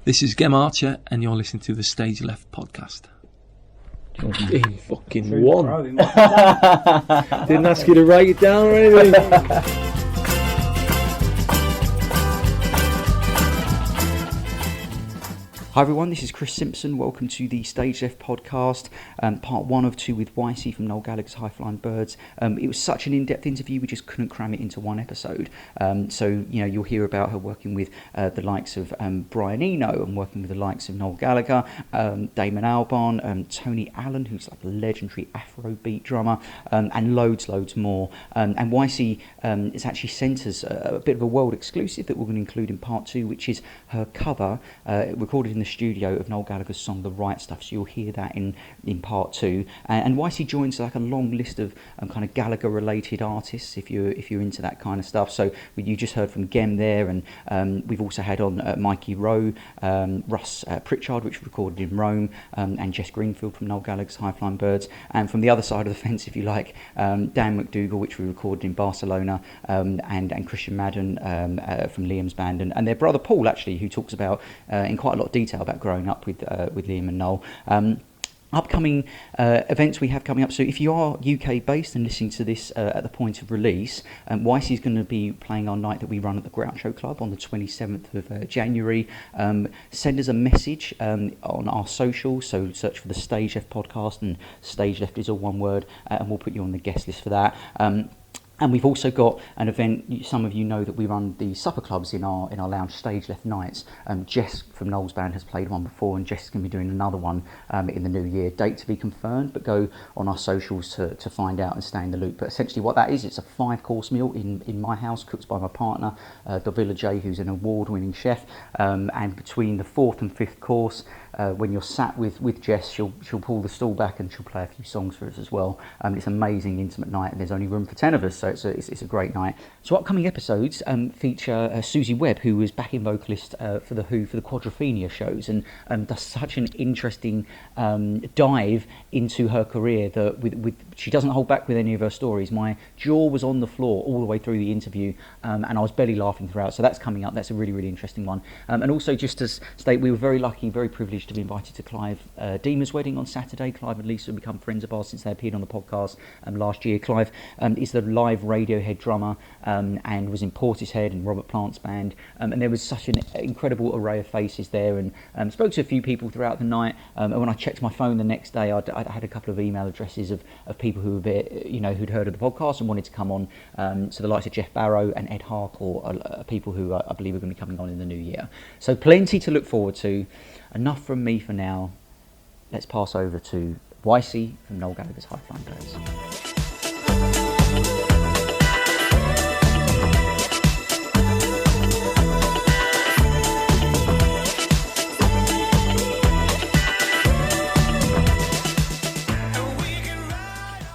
This is Gem Archer, and you're listening to the Stageleft podcast. In fucking one. Didn't ask you to write it down or anything. Hi everyone, this is Chris Simpson. Welcome to the Stageleft podcast, part 1 of 2 with Ysee from Noel Gallagher's High Flying Birds. It was such an in-depth interview, we just couldn't cram it into one episode. So, you'll hear about her working with the likes of Brian Eno and working with the likes of Noel Gallagher, Damon Albarn, Tony Allen, who's like a legendary Afrobeat drummer, and loads more. And Ysee has actually sent us a bit of a world exclusive that we're going to include in part 2, which is her cover, recorded in the studio of Noel Gallagher's song The Right Stuff, so you'll hear that in part 2, and Ysee joins like a long list of kind of Gallagher related artists if you're into that kind of stuff. So you just heard from Gem there, and we've also had on Mikey Rowe, Russ Pritchard, which we recorded in Rome, and Jess Greenfield from Noel Gallagher's High Flying Birds, and from the other side of the fence, if you like, Dan McDougall, which we recorded in Barcelona, and Christian Madden from Liam's band, and their brother Paul, actually, who talks about in quite a lot of detail about growing up with Liam and Noel. Upcoming events we have coming up. So if you are UK based and listening to this at the point of release, Ysee is going to be playing our night that we run at the Groucho Club on the 27th of January. Send us a message on our socials, so search for the Stageleft podcast, and Stageleft is all one word, and we'll put you on the guest list for that. And we've also got an event, some of you know that we run the supper clubs in our lounge, Stageleft Nights. Jess from Noel's band has played one before, and Jess is going to be doing another one in the new year. Date to be confirmed, but go on our socials to find out and stay in the loop. But essentially what that is, it's a 5-course meal in my house, cooked by my partner, Davila J, who's an award-winning chef. And between the 4th and 5th course, when you're sat with Jess, she'll pull the stool back and she'll play a few songs for us as well. It's an amazing, intimate night, and there's only room for 10 of us, so it's a great night. So upcoming episodes feature Susie Webb, who was backing vocalist for The Who for the Quadrophenia shows, and does such an interesting dive into her career that with she doesn't hold back with any of her stories. My jaw was on the floor all the way through the interview, and I was barely laughing throughout. So that's coming up. That's a really, really interesting one. And also, just to state, we were very lucky, very privileged to be invited to Clive Deemer's wedding on Saturday. Clive and Lisa have become friends of ours since they appeared on the podcast last year. Clive is the live Radiohead drummer, and was in Portishead and Robert Plant's band, and there was such an incredible array of faces there, and spoke to a few people throughout the night, and when I checked my phone the next day, I had a couple of email addresses of people who were who'd heard of the podcast and wanted to come on, so the likes of Jeff Barrow and Ed Harcourt are people who I believe are going to be coming on in the new year. So plenty to look forward to. Enough from me for now. Let's pass over to Ysee from Noel Gallagher's High Flying Birds.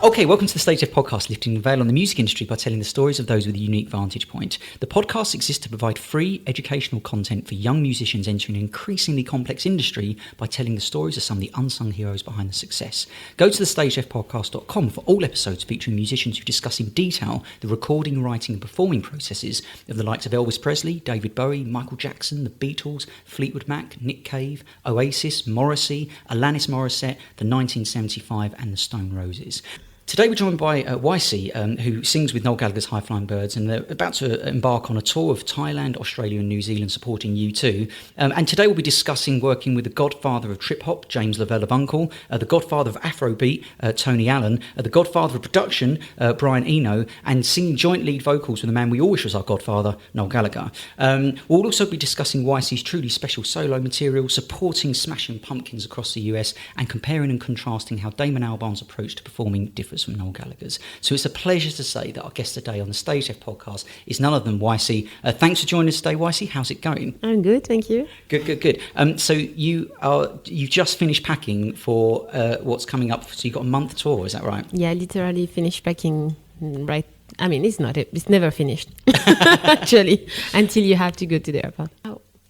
Okay, welcome to the Stageleft podcast, lifting the veil on the music industry by telling the stories of those with a unique vantage point. The podcast exists to provide free educational content for young musicians entering an increasingly complex industry by telling the stories of some of the unsung heroes behind the success. Go to thestageleftpodcast.com for all episodes featuring musicians who discuss in detail the recording, writing and performing processes of the likes of Elvis Presley, David Bowie, Michael Jackson, the Beatles, Fleetwood Mac, Nick Cave, Oasis, Morrissey, Alanis Morissette, the 1975 and the Stone Roses. Today we're joined by Ysee, who sings with Noel Gallagher's High Flying Birds, and they're about to embark on a tour of Thailand, Australia and New Zealand supporting U2. And today we'll be discussing working with the godfather of trip-hop, James Lavelle of UNKLE, the godfather of Afrobeat, Tony Allen, the godfather of production, Brian Eno, and singing joint lead vocals with the man we all wish was our godfather, Noel Gallagher. We'll also be discussing Ysee's truly special solo material, supporting Smashing Pumpkins across the US, and comparing and contrasting how Damon Albarn's approach to performing differs from Noel Gallagher's. So it's a pleasure to say that our guest today on the Stageleft podcast is none other than Ysee. Thanks for joining us today, Ysee. How's it going? I'm good, thank you. Good. So you've just finished packing for what's coming up. So you've got a month tour, is that right? Yeah, literally finished packing right. I mean, it's never finished, actually, until you have to go to the airport.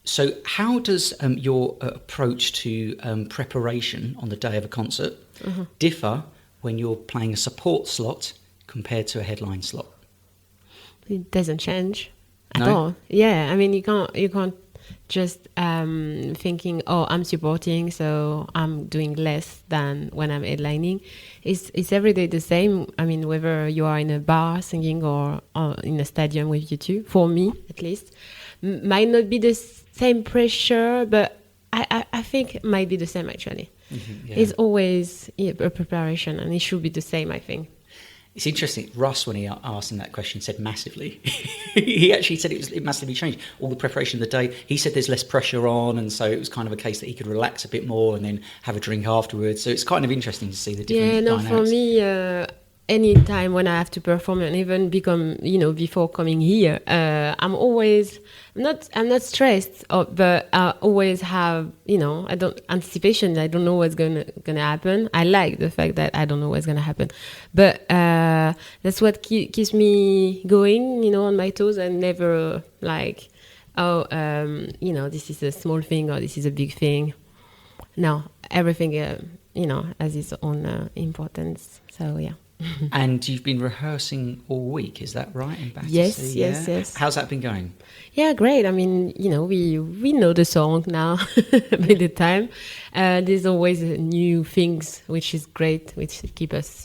So how does your approach to preparation on the day of a concert differ when you're playing a support slot compared to a headline slot? It doesn't change at all. Yeah, I mean, you can't just thinking, oh, I'm supporting, so I'm doing less than when I'm headlining. It's every day the same. I mean, whether you are in a bar singing or in a stadium with U2, for me at least, might not be the same pressure, but I think it might be the same actually. Mm-hmm, yeah. It's always a preparation, and it should be the same, I think. It's interesting. Russ, when he asked him that question, said massively. He actually said it massively changed. All the preparation of the day. He said there's less pressure on, and so it was kind of a case that he could relax a bit more and then have a drink afterwards. So it's kind of interesting to see the different dynamics. For me, any time when I have to perform, and even before coming here, I'm always I'm not stressed, but I always have I don't anticipation. I don't know what's gonna happen. I like the fact that I don't know what's gonna happen, but that's what keeps me going, on my toes, and never like, this is a small thing or this is a big thing. No, everything has its own importance. So yeah. And you've been rehearsing all week, is that right? In Battersea? Yes. How's that been going? Yeah, great. I mean, we know the song now by the time. There's always new things, which is great, which keep us,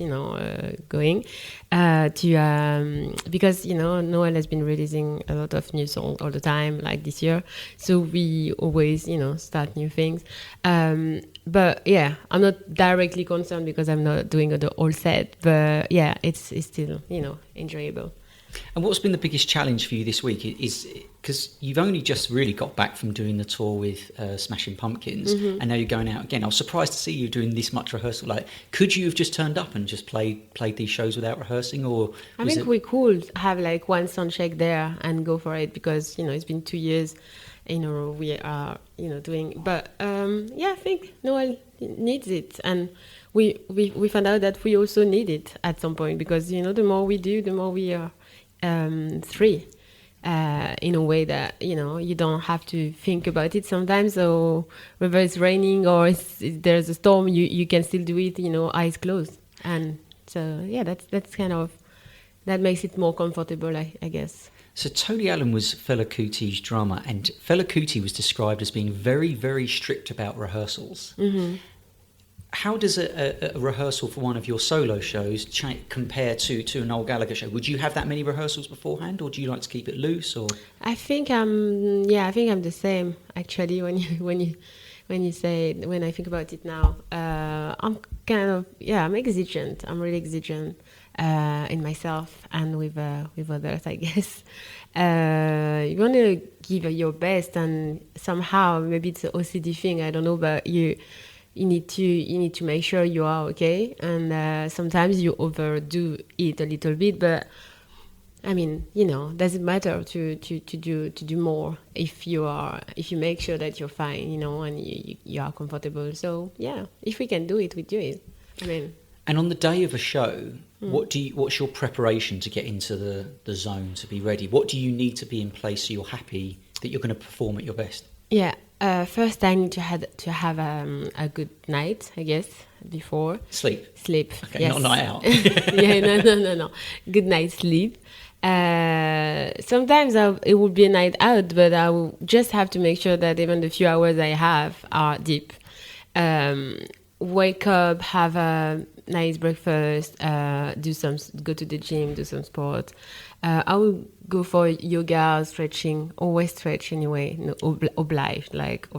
going. Because, Noel has been releasing a lot of new songs all the time, like this year. So we always, start new things. But yeah, I'm not directly concerned because I'm not doing the whole set. But yeah, it's still, enjoyable. And what's been the biggest challenge for you this week? Is because you've only just really got back from doing the tour with Smashing Pumpkins, mm-hmm. and now you're going out again. I was surprised to see you doing this much rehearsal. Like, could you have just turned up and just played these shows without rehearsing? Or I think we could have like one sound check there and go for it, because it's been 2 years. We are doing, but I think Noel needs it, and we found out that we also need it at some point, because the more we do, the more we are free, in a way that you don't have to think about it sometimes. So whether it's raining or there's a storm, you can still do it, eyes closed, and so that's kind of, that makes it more comfortable, I guess. So Tony Allen was Fela Kuti's drummer, and Fela Kuti was described as being very, very strict about rehearsals. Mm-hmm. How does a rehearsal for one of your solo shows compare to a Noel Gallagher show? Would you have that many rehearsals beforehand, or do you like to keep it loose? Or I think I'm the same actually. When I think about it now, I'm kind of I'm exigent. I'm really exigent. In myself and with others, I guess. You want to give your best, and somehow maybe it's an OCD thing, I don't know, but you need to make sure you are okay, and sometimes you overdo it a little bit, but I mean, does it matter to do more if you make sure that you're fine, and you are comfortable. So yeah, if we can do it, we do it. I mean. And on the day of a show, what's your preparation to get into the zone, to be ready? What do you need to be in place so you're happy that you're going to perform at your best? Yeah, first I need to have a good night, I guess, before. Sleep. Okay, yes. Not night out. Yeah, no. Good night sleep. Sometimes it would be a night out, but I will just have to make sure that even the few hours I have are deep. Wake up, have a nice breakfast, go to the gym, do some sport. I will go for yoga, stretching. Always stretch anyway. Obliged, like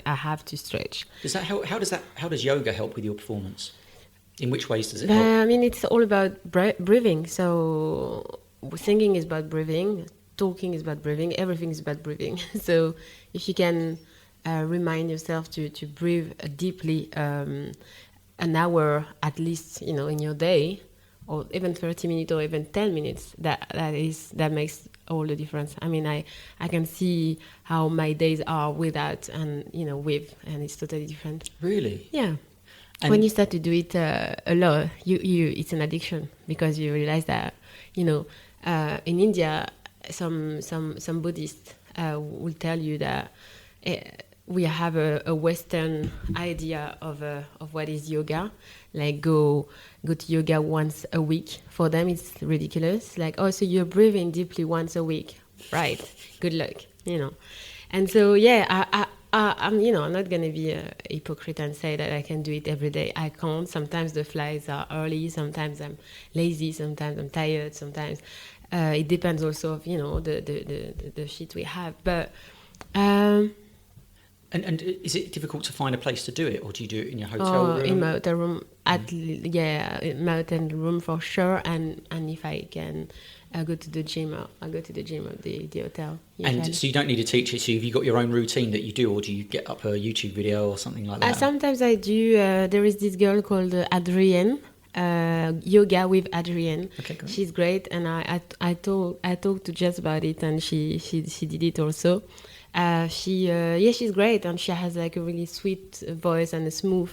I have to stretch. Does that help? How does yoga help with your performance? In which ways does it help? I mean, it's all about breathing. So singing is about breathing, talking is about breathing, everything is about breathing. So if you can remind yourself to breathe deeply, an hour at least, in your day, or even 30 minutes or even 10 minutes, that makes all the difference. I mean, I can see how my days are without and with, and it's totally different. Really? Yeah. And when you start to do it a lot, it's an addiction, because you realize that in India, some Buddhists will tell you that we have a Western idea of what is yoga. Like go to yoga once a week. For them, it's ridiculous. Like, oh, so you're breathing deeply once a week, right? Good luck, And so, yeah, I'm, I'm not going to be a hypocrite and say that I can do it every day. I can't. Sometimes the flights are early. Sometimes I'm lazy. Sometimes I'm tired. Sometimes it depends also of, the shit we have. But... And is it difficult to find a place to do it, or do you do it in your hotel room? In my hotel room, in my hotel room for sure. And if I can go to the gym, I'll go to the gym at the hotel. Usually. And so you don't need a teacher. So have you got your own routine that you do, or do you get up a YouTube video or something like that? Sometimes I do. There is this girl called Adrienne. Yoga with Adrienne. Okay, great. She's great, and I talked to Jess about it, and she did it also. She's great, and she has like a really sweet voice and a smooth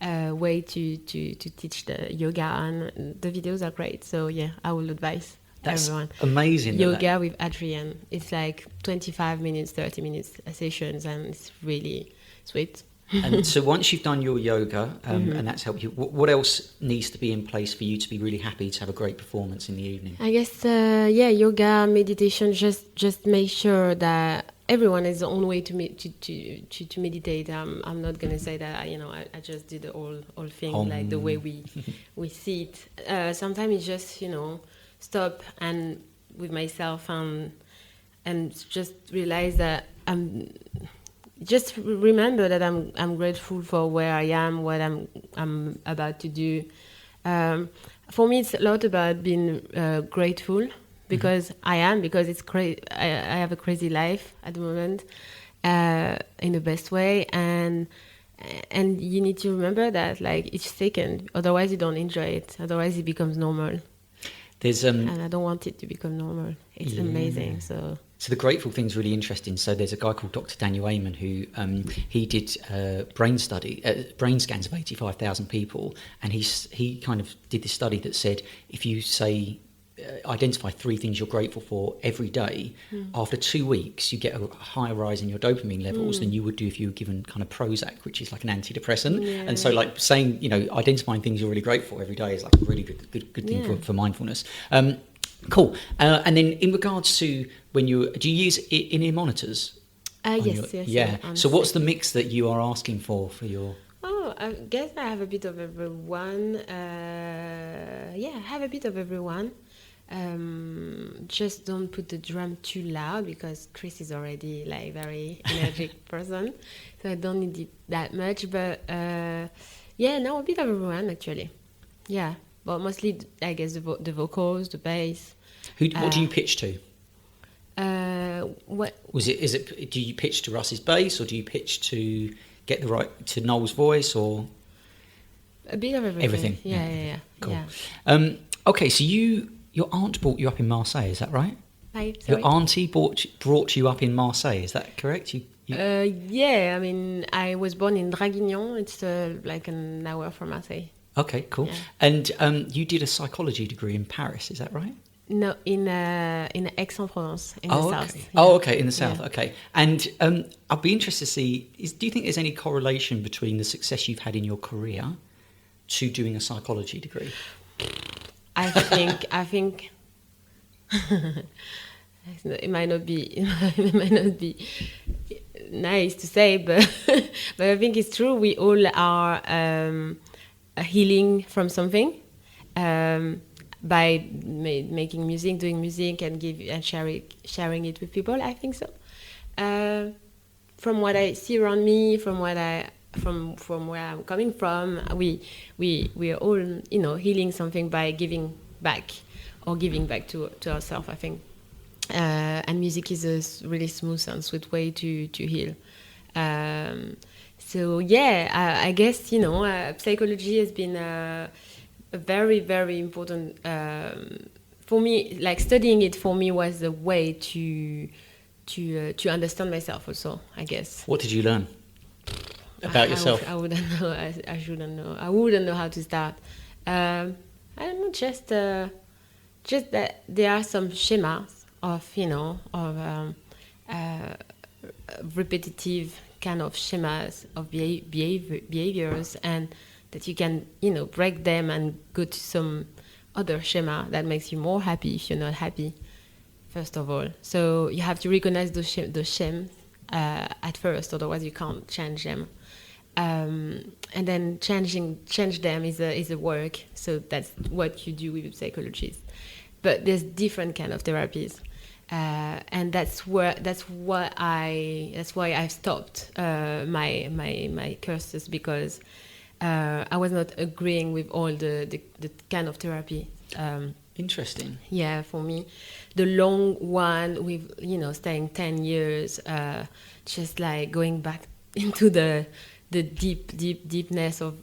way to teach the yoga, and the videos are great. So yeah, I will advise everyone. Amazing. Yoga with Adrienne. It's like 25 minutes, 30 minutes sessions, and it's really sweet. And so once you've done your yoga, and that's helped you, what else needs to be in place for you to be really happy to have a great performance in the evening? I guess, yoga, meditation, just make sure that everyone has their own way to meditate. I'm not going to say that, I just did the whole thing, like the way we see it. Sometimes it's just, stop and with myself and just realize that just remember that I'm grateful for where I am, what I'm about to do. For me, it's a lot about being grateful because I am, because it's crazy. I have a crazy life at the moment, in the best way, and you need to remember that, like, each second. Otherwise, you don't enjoy it. Otherwise, it becomes normal. And I don't want it to become normal. It's amazing. So the grateful thing's really interesting. So there's a guy called Dr. Daniel Amen who he did brain scans of 85,000 people, and he kind of did this study that said if you say identify 3 things you're grateful for every day, after 2 weeks you get a higher rise in your dopamine levels than you would do if you were given kind of Prozac, which is like an antidepressant. And so, like, saying, identifying things you're really grateful for every day is like a really good thing for mindfulness. Cool. And then in regards to do you use in-ear monitors? Yes. So what's the mix that you are asking for your... I guess I have a bit of everyone. I have a bit of everyone. Just don't put the drum too loud because Chris is already like very energetic person, so I don't need it that much. But a bit of everyone actually. Yeah, but mostly I guess the vocals, the bass. What do you pitch to? What was it? Is it? Do you pitch to Russ's bass, or do you pitch to get to Noel's voice, or a bit of everything? Yeah. Cool. Yeah. Okay, so your aunt brought you up in Marseille, is that right? Your auntie brought you up in Marseille, is that correct? I mean, I was born in Draguignan. It's like an hour from Marseille. Okay, cool. Yeah. And you did a psychology degree in Paris, is that right? No, in Aix-en-Provence, in the south. Okay. Yeah. Oh, okay, in the south. Yeah. Okay. And I'd be interested to see, do you think there's any correlation between the success you've had in your career to doing a psychology degree? I think it might not be nice to say, but I think it's true. We all are healing from something by making music, doing music, and sharing it with people. I think so. From what I see around me, from where I'm coming from, we are all healing something by giving back to ourselves, I think. And music is a really smooth and sweet way to heal. I guess psychology has been a very, very important for me. Like, studying it for me was a way to understand myself also, I guess. What did you learn about yourself? I wouldn't know. I shouldn't know. I wouldn't know how to start. I don't know. Just that there are some schemas of repetitive kind of schemas of behaviors, and that you can break them and go to some other schema that makes you more happy if you're not happy, first of all. So you have to recognize those schemas at first, otherwise you can't change them. And then change them is a work. So that's what you do with a psychologist. But there's different kind of therapies, and that's why I've stopped my courses, because I was not agreeing with all the kind of therapy. Interesting. Yeah, for me, the long one with staying 10 years, just like going back into the deepness of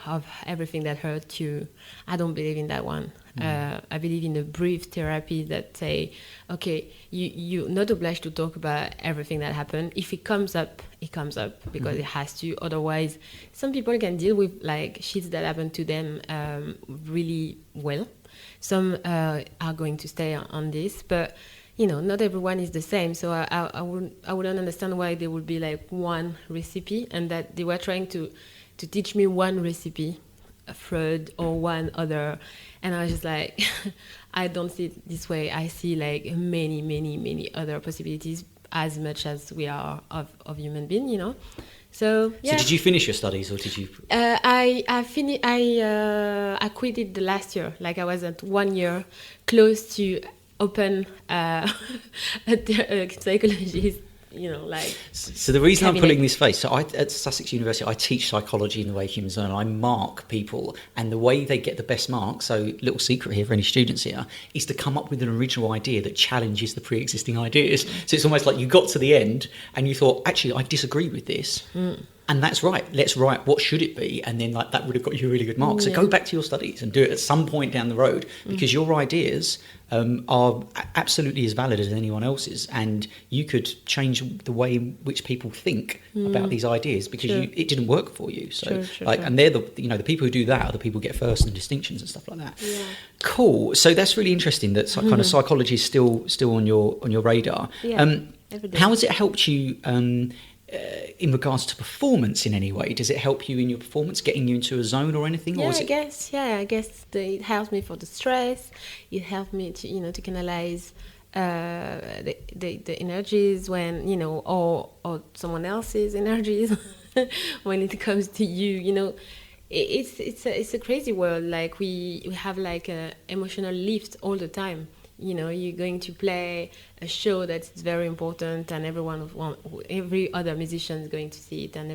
of everything that hurt you. I don't believe in that one. I believe in a brief therapy that say, okay, you're not obliged to talk about everything that happened. If it comes up, it comes up because it has to. Otherwise, some people can deal with like shit that happened to them really well. Some are going to stay on this, but not everyone is the same. So I wouldn't understand why there would be like one recipe, and that they were trying to teach me one recipe, a Freud or one other, and I was just like, I don't see it this way. I see like many other possibilities, as much as we are of human being, So yeah. So did you finish your studies, or did you? I quit it the last year. Like I was at 1 year close to open a psychologist. So the reason cabinet. I'm pulling this face, so at Sussex University, I teach psychology in the way humans learn. I mark people, and the way they get the best marks, so little secret here for any students here, is to come up with an original idea that challenges the pre-existing ideas. So it's almost like you got to the end and you thought, actually, I disagree with this. And that's right. Let's write what should it be, and then like that would have got you a really good mark. So go back to your studies and do it at some point down the road, because your ideas are absolutely as valid as anyone else's, and you could change the way in which people think about these ideas, because it didn't work for you. So and they're the people who do that are the people who get first and distinctions and stuff like that. Yeah. Cool. So that's really interesting that kind of psychology is still on your radar. Yeah. How has it helped you? In regards to performance in any way? Does it help you in your performance, getting you into a zone or anything? Yeah, I guess it helps me for the stress. It helps me to to canalize the energies when or someone else's energies when it comes to you. It's a crazy world. Like we have like a emotional lift all the time. You're going to play a show that's very important, and every other musician is going to see it, and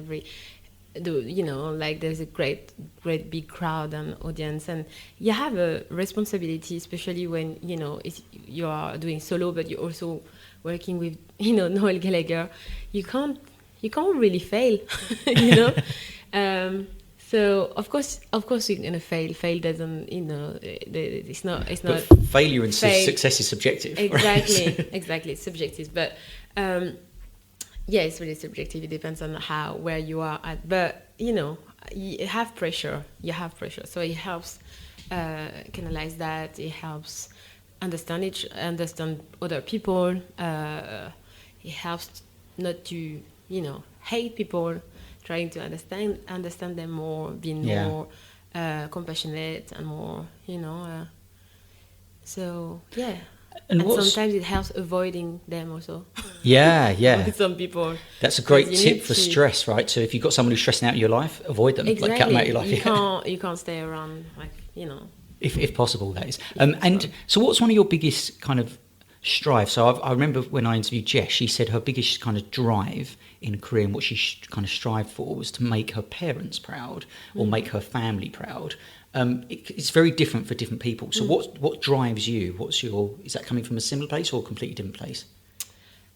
there's a great big crowd and audience, and you have a responsibility, especially when you are doing solo, but you're also working with Noel Gallagher. You can't really fail, So of course you're gonna fail. Fail doesn't, it's not. But failure and success is subjective. Exactly, Right? exactly. It's subjective, but it's really subjective. It depends on where you are at. But you have pressure. So it helps canalize that. It helps understand other people. It helps not to hate people. Trying to understand them more, being more compassionate and more, so yeah. And sometimes it helps avoiding them also. Yeah. With some people. That's a great tip for stress, right? So if you've got someone who's stressing out your life, avoid them. Exactly. Like cut them out of your life. You can't stay around, If possible, that is. And so what's one of your biggest kind of strive? So I remember when I interviewed Jess, she said her biggest kind of drive in a career and what she kind of strived for was to make her parents proud or make her family proud. It's very different for different people. So what drives you? Is that coming from a similar place or a completely different place?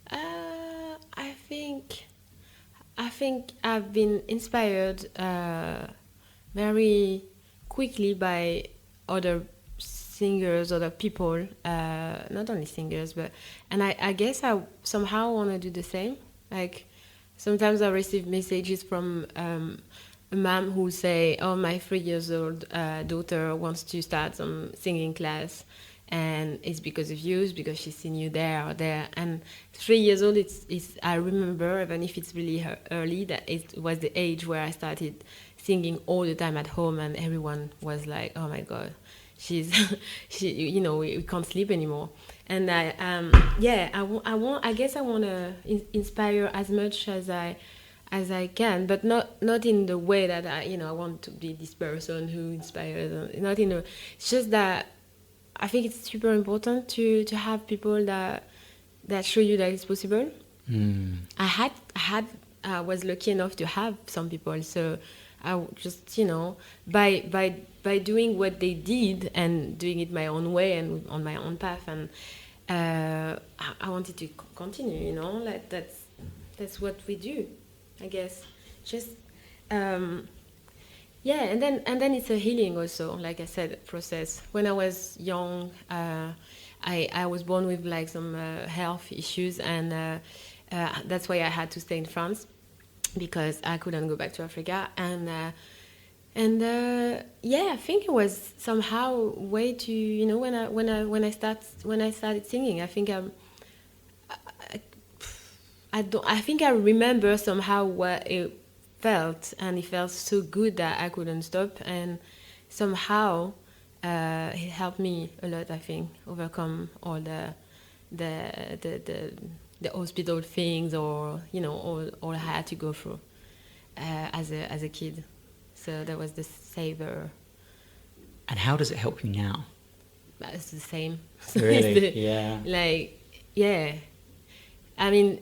I think I've been inspired very quickly by other singers, other people, not only singers, and I guess I somehow want to do the same. Like sometimes I receive messages from a mom who say, "Oh, my 3-year-old daughter wants to start some singing class, and it's because of you, it's because she's seen you there or there." And 3 years old, it's I remember, even if it's really early, that it was the age where I started singing all the time at home, and everyone was like, "Oh my God, we can't sleep anymore." And I guess I want to inspire as much as I can, but not in the way that I want to be this person who inspires. Not in a. It's just that I think it's super important to have people that show you that it's possible. I was lucky enough to have some people, so I just by doing what they did and doing it my own way and on my own path, and I wanted to continue. Like that's what we do, I guess. Just and then it's a healing also, like I said, process. When I was young, I was born with like some health issues, and that's why I had to stay in France, because I couldn't go back to Africa. And I think it was somehow a way to when I started singing, I think I think I remember somehow what it felt, and it felt so good that I couldn't stop, and somehow it helped me a lot, I think, overcome all the hospital things, or all I had to go through as a kid. So that was the saver. And how does it help you now? It's the same. Really? Yeah. Like, yeah. I mean,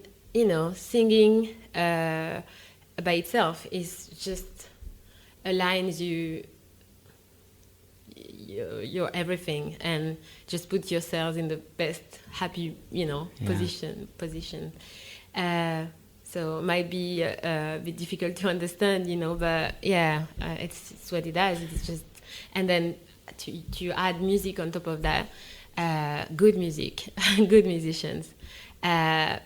singing by itself is just aligns your everything, and just put yourself in the best happy position. So it might be a bit difficult to understand, but yeah, it's what it does. It's just, and then to add music on top of that, good music, good musicians, that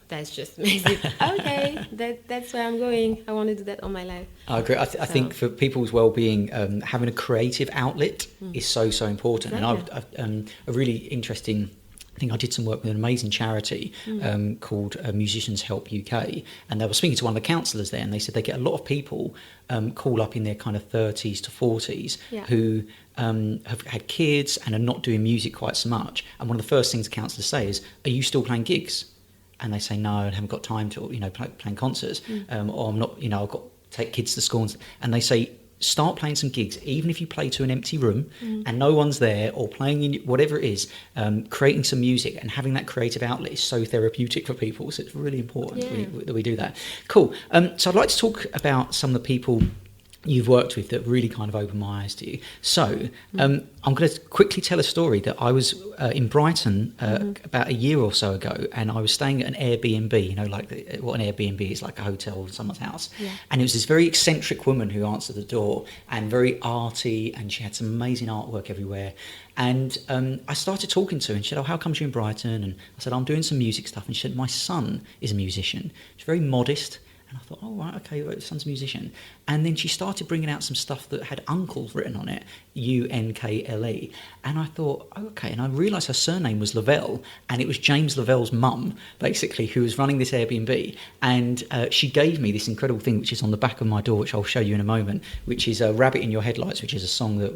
just makes it okay. That's where I'm going. I want to do that all my life. I agree. I think for people's well-being, having a creative outlet is so important. Exactly. And a really interesting. I think I did some work with an amazing charity called Musicians Help UK, and they were speaking to one of the counsellors there, and they said they get a lot of people call up in their kind of 30s to 40s who have had kids and are not doing music quite so much. And one of the first things counsellors say is, "Are you still playing gigs?" And they say, "No, I haven't got time to playing concerts, or I'm not. I've got to take kids to school." And they say, start playing some gigs, even if you play to an empty room and no one's there, or playing in whatever it is, creating some music and having that creative outlet is so therapeutic for people. So it's really important that we do that. Cool. So I'd like to talk about some of the people you've worked with that really kind of opened my eyes to you. So I'm going to quickly tell a story that I was in Brighton about a year or so ago, and I was staying at an Airbnb, what an Airbnb is, like a hotel in someone's house. Yeah. And it was this very eccentric woman who answered the door, and very arty, and she had some amazing artwork everywhere. And I started talking to her, and she said, "Oh, how come you're in Brighton?" And I said, "I'm doing some music stuff." And she said, "My son is a musician." She's very modest. And I thought, oh, right, okay, well, son's a musician. And then she started bringing out some stuff that had UNKLE written on it, UNKLE. And I thought, oh, okay. And I realised her surname was Lavelle, and it was James Lavelle's mum, basically, who was running this Airbnb. And she gave me this incredible thing, which is on the back of my door, which I'll show you in a moment, which is Rabbit in Your Headlights, which is a song that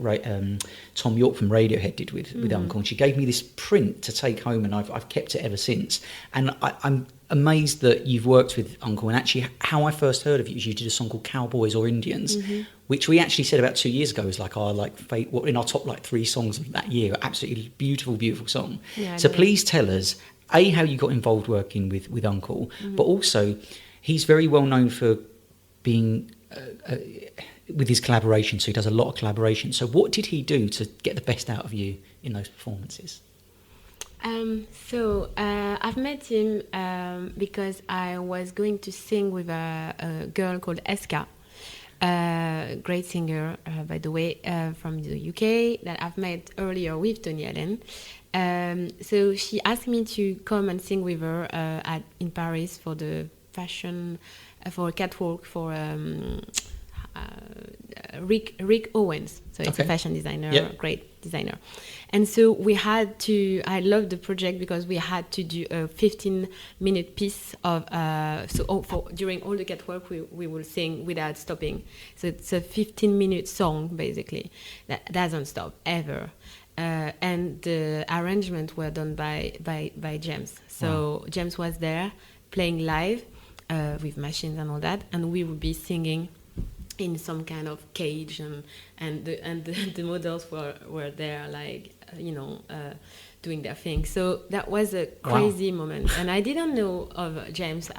Tom York from Radiohead did with UNKLE. And she gave me this print to take home, and I've kept it ever since. And I'm amazed that you've worked with UNKLE, and actually how I first heard of you is you did a song called Cowboys or Indians, which we actually said about 2 years ago was like in our top 3 songs of that year. Absolutely beautiful song. Yeah, so please tell us how you got involved working with UNKLE, but also he's very well known for being with his collaboration, so he does a lot of collaboration. So what did he do to get the best out of you in those performances? I've met him because I was going to sing with a girl called Ysee, great singer, by the way, from the UK, that I've met earlier with Tony Allen. So she asked me to come and sing with her in Paris for the fashion, for a catwalk for Rick Owens. So it's a fashion designer, great designer. And so I loved the project because we had to do a 15-minute piece of, during all the catwalk we will sing without stopping. So it's a 15-minute song, basically, that doesn't stop ever. and the arrangement were done by James. So James was there playing live with machines and all that, and we would be singing in some kind of cage, and the models were there, like doing their thing. So that was a crazy moment, and I didn't know of James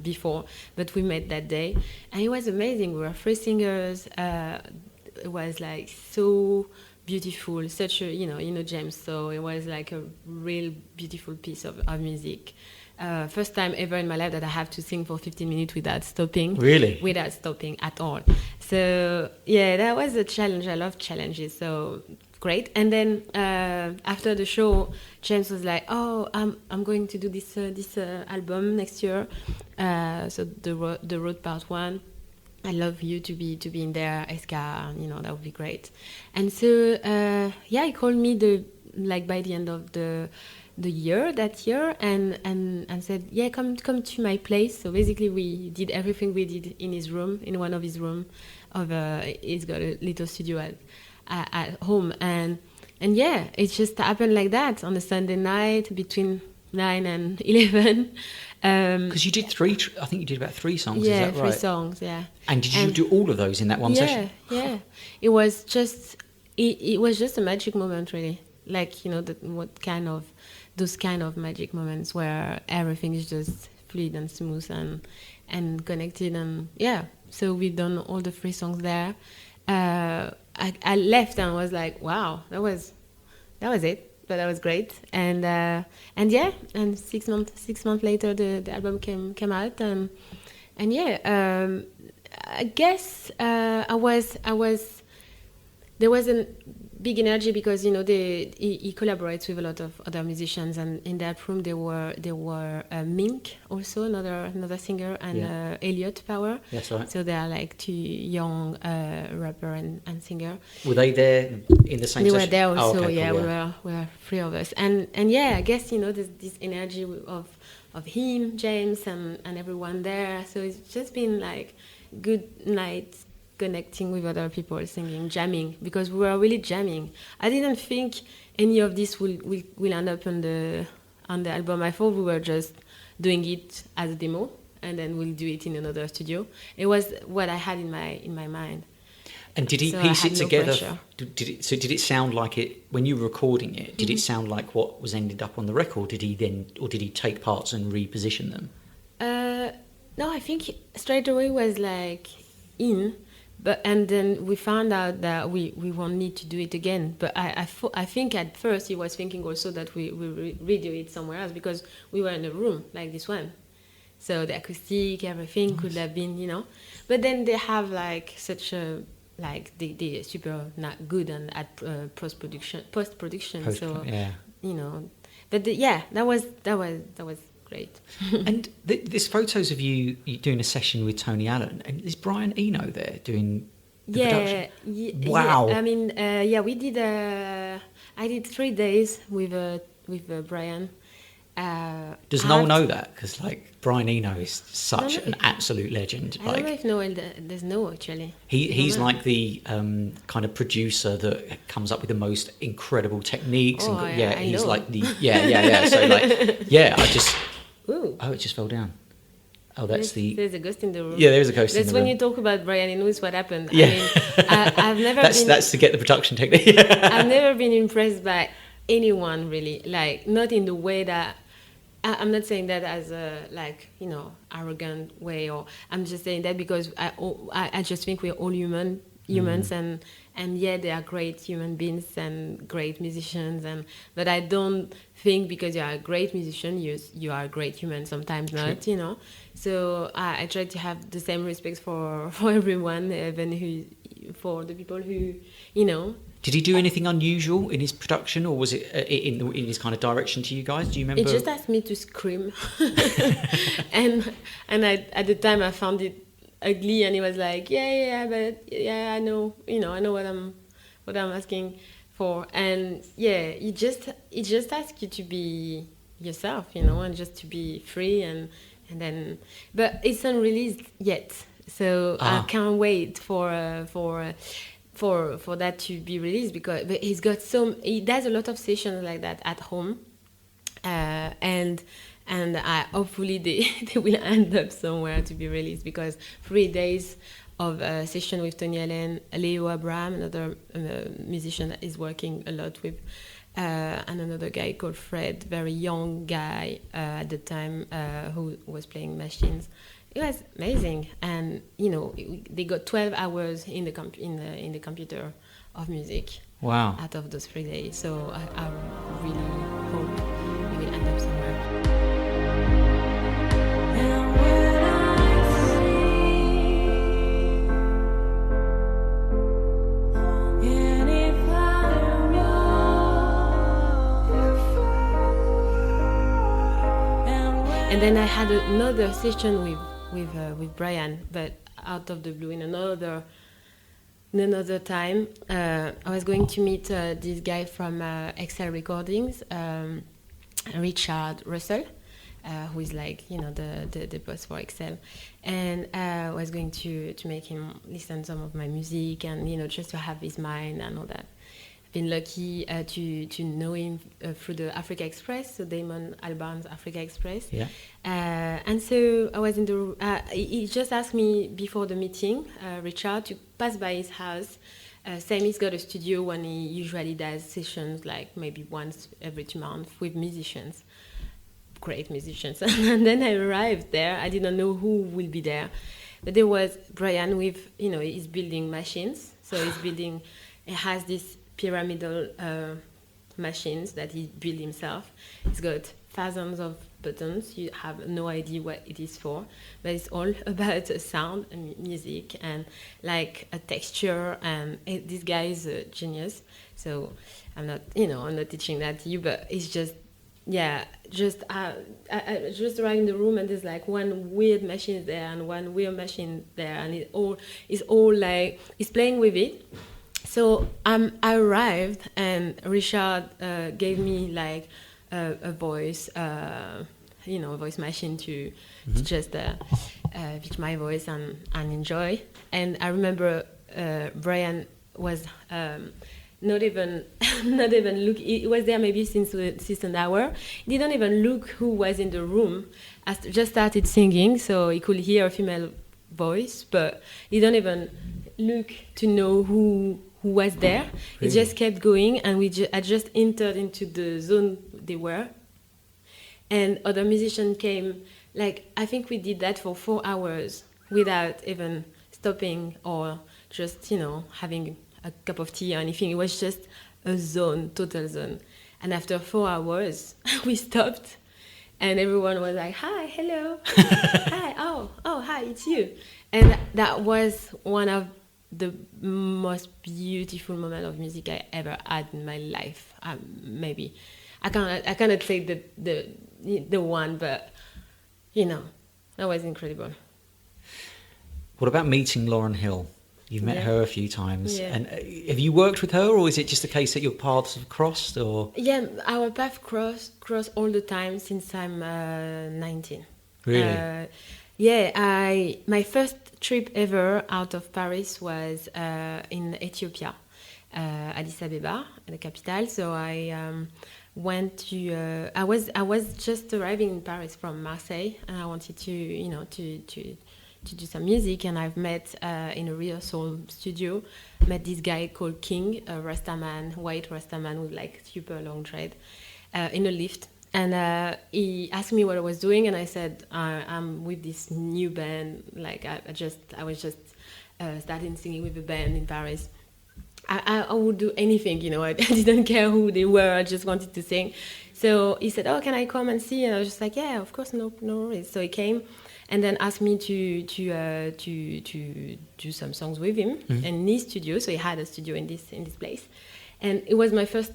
before, but we met that day, and it was amazing. We were 3 singers. It was like so beautiful, such a James, so it was like a real beautiful piece of music. First time ever in my life that I have to sing for 15 minutes without stopping. Really? Without stopping at all. So yeah, that was a challenge. I love challenges, so great. And then after the show, James was like, "Oh, I'm going to do this album next year. So the road part 1. I love you to be in there, Eska. That would be great." And so he called me by the end of the year and said, "Yeah, come to my place." So basically we did everything we did in his room, in one of his room. He's got a little studio at home, and yeah, it just happened like that on a Sunday night between 9 and 11. Because you did 3, I think you did about 3 songs, yeah, is that right? 3 songs, yeah. And did you do all of those in that one session? Yeah. It was just a magic moment, really. Like, those kind of magic moments where everything is just fluid and smooth and connected, and yeah. So we've done all the 3 songs there. I left and was like, wow, that was it. But that was great, and 6 months later, the album came out, and yeah, I guess there was a big energy because he collaborates with a lot of other musicians, and in that room there were Mink, also another singer, and Elliot Power. That's right. So they are like 2 young rapper and singer. Were they there in the same They session? were there also. Okay, yeah, cool, we were 3 of us, and yeah, I guess there's this energy of him, James, and everyone there. So it's just been like good night, connecting with other people, singing, jamming, because we were really jamming. I didn't think any of this will end up on the album. I thought we were just doing it as a demo, and then we'll do it in another studio. It was what I had in my mind. And did he piece it together? Did it sound like it when you were recording it? Did it sound like what was ended up on the record? Did he take parts and reposition them? No, I think straight away was like in. And then we found out that we won't need to do it again. But I think at first he was thinking also that we redo it somewhere else, because we were in a room like this one. So the acoustic, everything could have been, But then they have like such a, like they're super not good at post-production. So, yeah. But that was great. And there's photos of you doing a session with Tony Allen, and is Brian Eno there doing the production? Wow. Yeah, I mean, we did. I did 3 days with Brian. Does Noel know that? Because Brian Eno is such an absolute legend. I don't know if Noel does know, actually. He's like the kind of producer that comes up with the most incredible techniques. Oh, and he's know. like the So I just. Ooh. Oh, it just fell down. Oh, there's a ghost in the room. Yeah, there's a ghost in the room. That's when you talk about Brian Eno, is what happened. Yeah. I mean, I've never that's to get the production technique. I've never been impressed by anyone, really. Like, not in the way that... I'm not saying that as a, arrogant way, or I'm just saying that because I just think we're all humans, and yeah, they are great human beings and great musicians, but I don't think because you are a great musician, you are a great human. Sometimes not, So I try to have the same respect for everyone, even for the people who, Did he do anything unusual in his production, or was it in his kind of direction to you guys? Do you remember? It just asked me to scream, and at the time I found it ugly, and he was like, but I know, I know what I'm asking for, and yeah, it just asks you to be yourself, and just to be free, and then, but it's unreleased yet, so I can't wait for for that to be released, because he does a lot of sessions like that at home, and hopefully they will end up somewhere to be released, because 3 days of a session with Tony Allen, Leo Abraham, another musician that is working a lot with, and another guy called Fred, very young guy at the time, who was playing machines. It was amazing, and they got 12 hours in the computer of music. Wow! Out of those 3 days, so I really hope it will end up somewhere. And then I had another session with Brian, but out of the blue, in another time. I was going to meet this guy from UNKLE Recordings, Richard Russell, who is like the boss for UNKLE, and I was going to make him listen to some of my music, and just to have his mind and all that. Been lucky to know him through the Africa Express, so Damon Albarn's Africa Express. Yeah. And so I was in the. He just asked me before the meeting, Richard, to pass by his house. Sam, he's got a studio when he usually does sessions, like maybe once every 2 months with musicians, great musicians. And then I arrived there. I didn't know who will be there, but there was Brian with, he's building machines. So he has this pyramidal machines that he built himself. He's got thousands of buttons. You have no idea what it is for, but it's all about sound and music and like a texture. And this guy is a genius. So I'm not teaching that to you, but it's just. Yeah, I just arrived in the room, and there's like one weird machine there and one weird machine there, and it's all like he's playing with it. So I arrived, and Richard gave me like a voice, a voice machine to just pitch my voice and enjoy. And I remember Brian was not even look. He was there maybe since an hour. He didn't even look who was in the room. I just started singing, so he could hear a female voice, but he didn't even look to know who was there. Really? He just kept going, and I just entered into the zone they were. And other musicians came. Like, I think we did that for 4 hours without even stopping or just, having a cup of tea or anything. It was just a zone, total zone. And after 4 hours, we stopped, and everyone was like, "Hi, hello, hi, oh, hi, it's you." And that was one of the most beautiful moment of music I ever had in my life. Maybe I cannot say the one, but that was incredible. What about meeting Lauryn Hill? You've met her a few times, yeah. And have you worked with her, or is it just a case that your paths have crossed? Or our paths cross all the time since I'm 19. Really? My first trip ever out of Paris was in Ethiopia, Addis Ababa, the capital. So I went to. I was just arriving in Paris from Marseille, and I wanted to do some music, and I've met in a rehearsal studio, met this guy called King, a Rastaman, white Rastaman with like super long dread, in a lift. And he asked me what I was doing, and I said, I'm with this new band. Like I was just starting singing with a band in Paris. I would do anything, I didn't care who they were. I just wanted to sing. So he said, "Oh, can I come and see?" And I was just like, "Yeah, of course, no worries." So he came, and then asked me to do some songs with him in his studio. So he had a studio in this place, and it was my first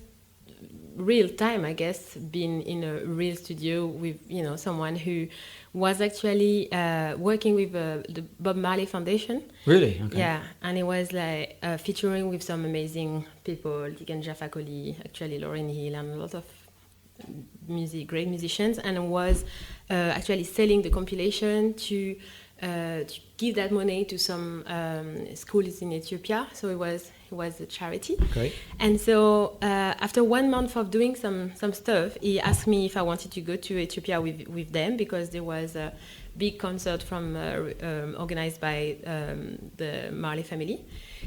real time, I guess, being in a real studio with someone who was actually working with the Bob Marley Foundation. Really? Okay. Yeah, and it was like featuring with some amazing people, Digan Jafakoli, actually Lauryn Hill, and a lot of great musicians, and was actually selling the compilation to to give that money to some schools in Ethiopia. So it was a charity. Great. And so after 1 month of doing some stuff, he asked me if I wanted to go to Ethiopia with them, because there was a big concert from organized by the Marley family.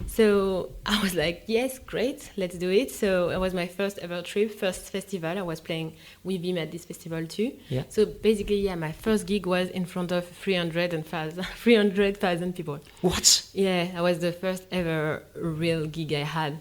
So I was like, yes, great, let's do it. So it was my first ever trip, first festival. I was playing with him at this festival too. Yeah. So basically, yeah, my first gig was in front of 300,000 people. What? Yeah, that was the first ever real gig I had.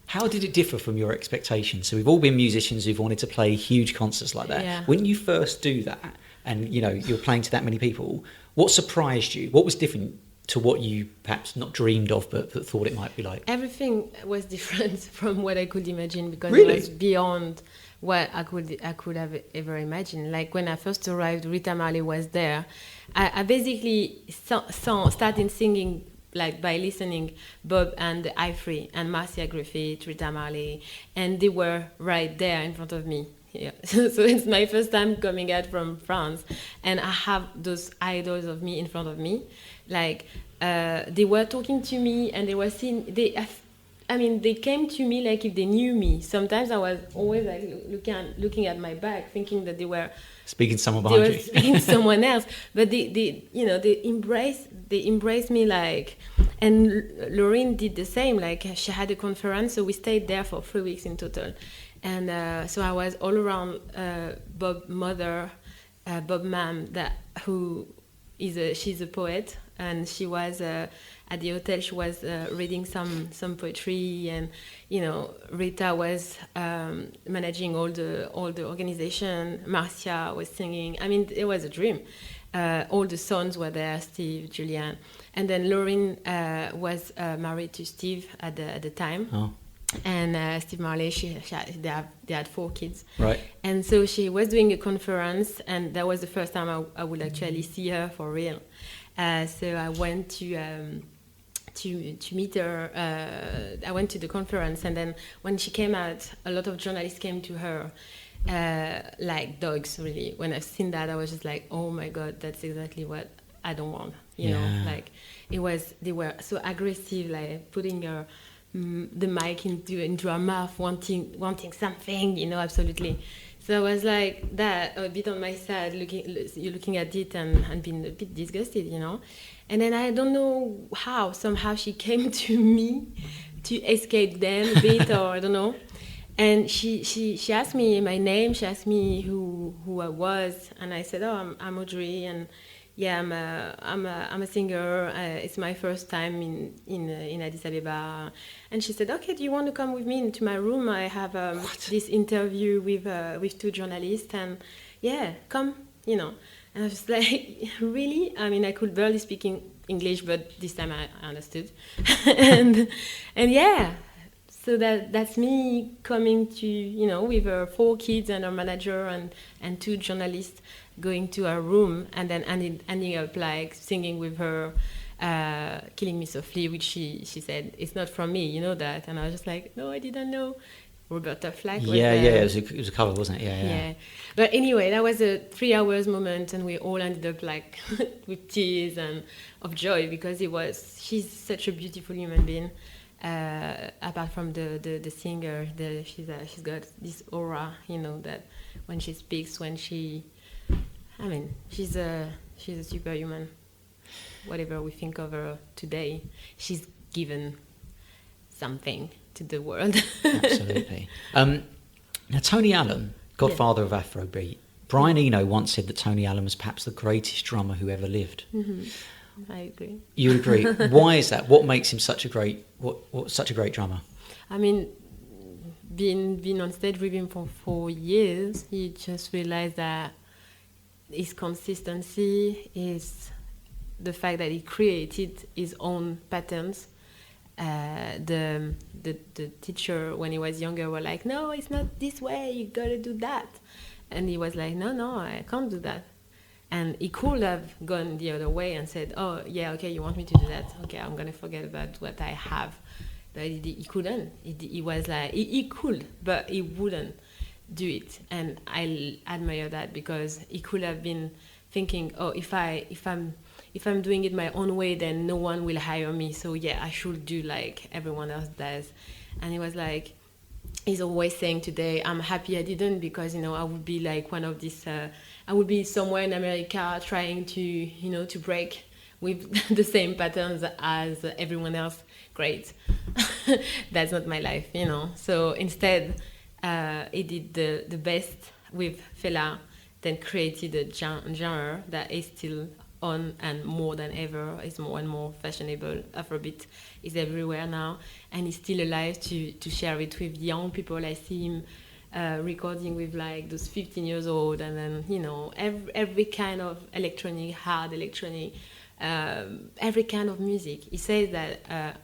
How did it differ from your expectations? So we've all been musicians who've wanted to play huge concerts like that. Yeah. When you first do that, and you're playing to that many people, what surprised you? What was different to what you perhaps not dreamed of, but thought it might be like? Everything was different from what I could imagine, because Really? it was beyond what I could have ever imagined. Like when I first arrived, Rita Marley was there. I basically started singing like by listening Bob and the Ivory and Marcia Griffith, Rita Marley, and they were right there in front of me. Yeah, so it's my first time coming out from France, and I have those idols of me in front of me. Like they were talking to me, and they were seeing. They came to me like if they knew me. Sometimes I was always like looking at my back, thinking that they were speaking to someone behind you. Speaking to someone else. But they embraced me like. And Lauryn did the same. Like she had a conference, so we stayed there for 3 weeks in total. And so I was all around Bob's mother, Bob Mam, she's a poet, and she was at the hotel. She was reading some poetry, and Rita was managing all the organization. Marcia was singing. I mean, it was a dream. All the sons were there, Steve, Julian, and then Lauryn was married to Steve at the time. Oh. And Steve Marley, they had 4 kids. Right. And so she was doing a conference, and that was the first time I would actually see her for real. So I went to meet her. I went to the conference, and then when she came out, a lot of journalists came to her, like dogs, really. When I've seen that, I was just like, oh my God, that's exactly what I don't want. You know, like they were so aggressive, like putting her. The mic into her mouth, wanting something, absolutely. So I was like that, a bit on my side, looking at it and being a bit disgusted, And then I don't know how, somehow she came to me to escape them a bit, or I don't know. And she asked me my name, she asked me who I was, and I said, oh, I'm Audrey, and yeah, I'm a singer. It's my first time in Addis Ababa. And she said, okay, do you want to come with me into my room? I have this interview with 2 journalists, and yeah, come, And I was like, really? I mean, I could barely speak English, but this time I understood. and yeah, so that's me coming to, with her 4 kids and her manager and 2 journalists, going to her room, and then ending up like singing with her Killing Me Softly, which she said, it's not from me, you know that. And I was just like, no, I didn't know. Roberta Flack was it was a cover, wasn't it? Yeah. But anyway, that was a 3 hours moment, and we all ended up like with tears and of joy, because she's such a beautiful human being. Apart from the singer, she's got this aura, that when she speaks, she's a superhuman. Whatever we think of her today, she's given something to the world. Absolutely. Now, Tony Allen, godfather of Afrobeat. Brian Eno once said that Tony Allen was perhaps the greatest drummer who ever lived. Mm-hmm. I agree. You agree? Why is that? What makes him such a great drummer? I mean, being on stage with him for 4 years, he just realized that his consistency is the fact that he created his own patterns. The teacher, when he was younger, were like, no, it's not this way, you gotta do that. And he was like, no, I can't do that. And he could have gone the other way and said, oh, yeah, okay, you want me to do that? Okay, I'm gonna forget about what I have. But he couldn't. He was like, he could, but he wouldn't do it. And I admire that, because he could have been thinking, oh, if if I'm doing it my own way, then no one will hire me. So yeah, I should do like everyone else does. And he was like, he's always saying today, I'm happy I didn't, because, you know, I would be like one of these, I would be somewhere in America trying to, you know, to break with the same patterns as everyone else. Great. That's not my life, you know. So instead, he did the best with Fela, then created a genre that is still on and more than ever, is more and more fashionable. Afrobeat is everywhere now, and he's still alive to share it with young people. I see him recording with like those 15 years old, and then, you know, every kind of electronic, hard electronic, every kind of music. He says that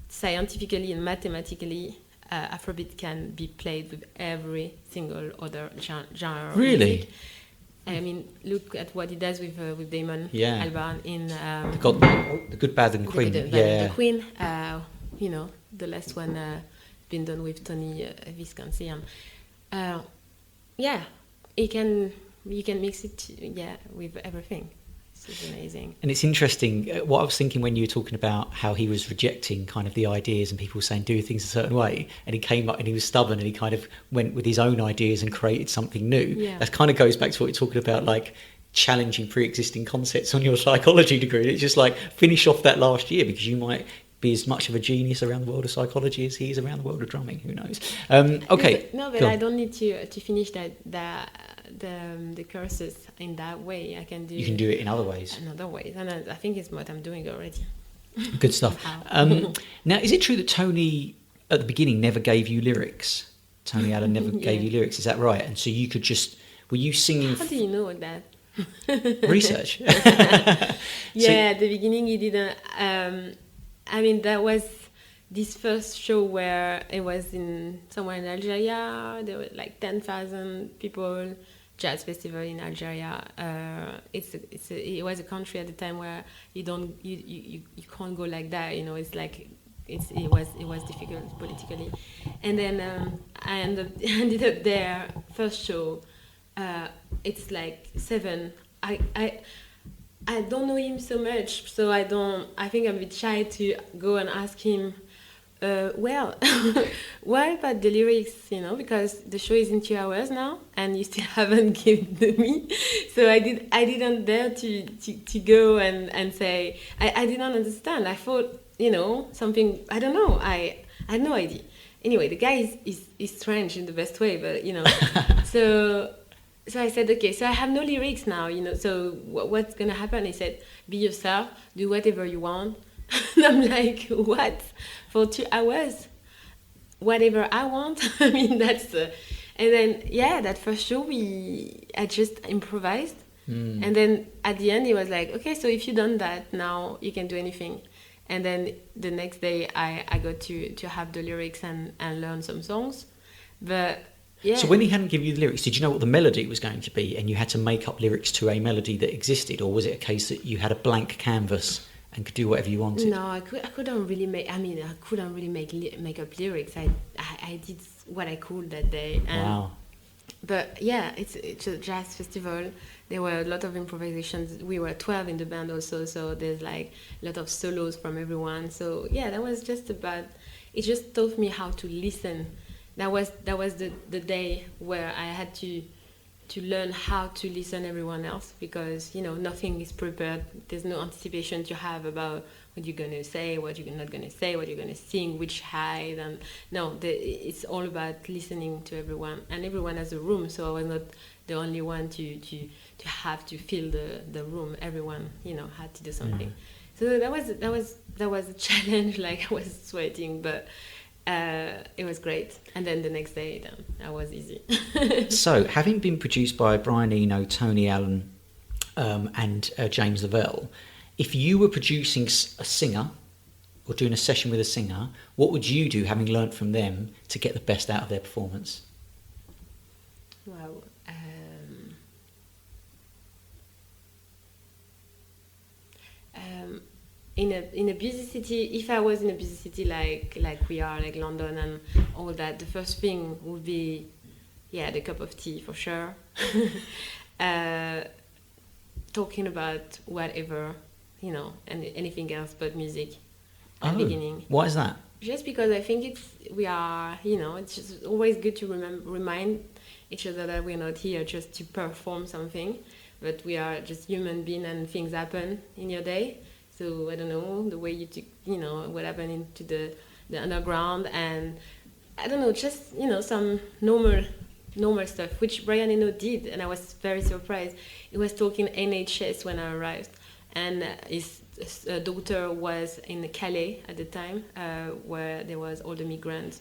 scientifically and mathematically, Afrobeat can be played with every single other genre. Really? Music. I mean, look at what he does with Damon Albarn in The Good, Bad and Queen. The Queen. You know, the last one been done with Tony Visconti. Yeah, you can mix it with everything. It's amazing. And it's interesting, what I was thinking when you were talking about how he was rejecting kind of the ideas and people saying do things a certain way, and he came up and he was stubborn and he kind of went with his own ideas and created something new. Yeah. That kind of goes back to what you're talking about, like challenging pre-existing concepts on your psychology degree. It's just like finish off that last year, because you might be as much of a genius around the world of psychology as he is around the world of drumming. Who knows? Okay. No, but I don't need to finish the courses in that way. I can do. You can do it in other ways. In other ways, and I think it's what I'm doing already. Good stuff. Now, is it true that Tony at the beginning never gave you lyrics? Tony Allen never gave you lyrics. Is that right? And so you could just, were you singing? How do you know that? Research. At the beginning he didn't. I mean, that was this first show where it was in somewhere in Algeria. There were like 10,000 people. Jazz festival in Algeria. It was a country at the time where you can't go like that. You know, it's like it was difficult politically. And then I ended up there. First show. It's like 7. I don't know him so much, so I think I'm a bit shy to go and ask him, what about the lyrics, you know, because the show is in 2 hours now and you still haven't given to me. So I didn't dare to go and say, I didn't understand. I thought, you know, something, I don't know, I had no idea. Anyway, the guy is strange in the best way, but, you know, So I said, okay, so I have no lyrics now, you know, so what's going to happen? He said, be yourself, do whatever you want. And I'm like, what? For 2 hours? Whatever I want? I mean, that's... and then, that first show, I just improvised. And then at the end, he was like, okay, so if you've done that, now you can do anything. And then the next day, I got to have the lyrics and learn some songs. But... yeah. So when he hadn't given you the lyrics, did you know what the melody was going to be and you had to make up lyrics to a melody that existed, or was it a case that you had a blank canvas and could do whatever you wanted? No, I couldn't really make up lyrics. I did what I could that day. Wow. But yeah, it's a jazz festival. There were a lot of improvisations. We were 12 in the band also, so there's like a lot of solos from everyone. So yeah, that was just about, it just taught me how to listen. That was the day where I had to learn how to listen everyone else, because, you know, nothing is prepared. There's no anticipation to have about what you're going to say, what you're not going to say, what you're going to sing, which height. And no, it's all about listening to everyone, and everyone has a room, so I was not the only one to have to fill the room. Everyone, you know, had to do something. So that was a challenge. Like, I was sweating, but it was great. And then the next day, that was easy. So, having been produced by Brian Eno, Tony Allen, and James Lavelle, if you were producing a singer or doing a session with a singer, what would you do, having learnt from them, to get the best out of their performance? Wow. In a busy city, if I was in a busy city like we are, like London and all that, the first thing would be, the cup of tea for sure. Talking about whatever, and anything else but music at the beginning. Why is that? Just because I think it's just always good to remind each other that we're not here just to perform something, but we are just human beings and things happen in your day. So I don't know, the way what happened into the underground, and I don't know, just, some normal stuff, which Brian Eno did, and I was very surprised. He was talking NHS when I arrived, and his daughter was in Calais at the time, where there was all the migrants.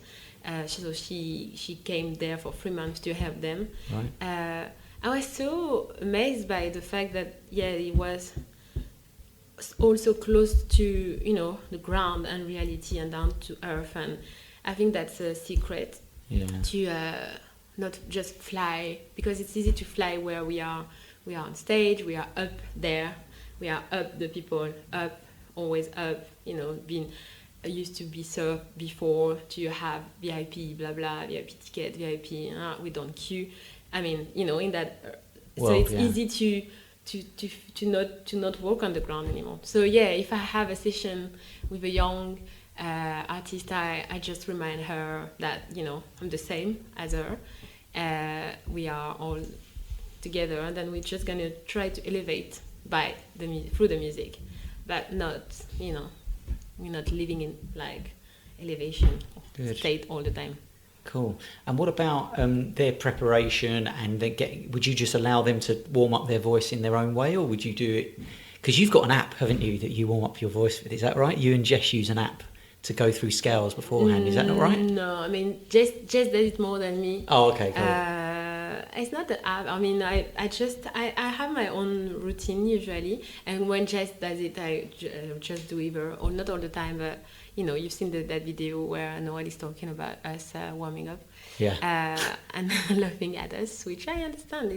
So she came there for 3 months to help them. Right. I was so amazed by the fact that he was also close to the ground and reality and down to earth, and I think that's a secret to not just fly, because it's easy to fly where we are on stage, we are up there, we are up, the people up, always up, being used to be served before, to have VIP, blah blah, VIP ticket, VIP, we don't queue. I mean, in that, so it's easy to not walk on the ground anymore. So if I have a session with a young artist, I just remind her that I'm the same as her. We are all together, and then we're just gonna try to elevate through the music, but not we're not living in like elevation state all the time. Cool. And what about their preparation and would you just allow them to warm up their voice in their own way, or would you do it, because you've got an app, haven't you, that you warm up your voice with? Is that right? You and Jess use an app to go through scales beforehand. Is that not right? No, I mean, Jess does it more than me. Oh, okay, cool. It's not the app. I mean, I have my own routine usually, and when Jess does it, I just do it, or not all the time, but you've seen that video where Noel is talking about us warming up, and laughing at us, which I understand.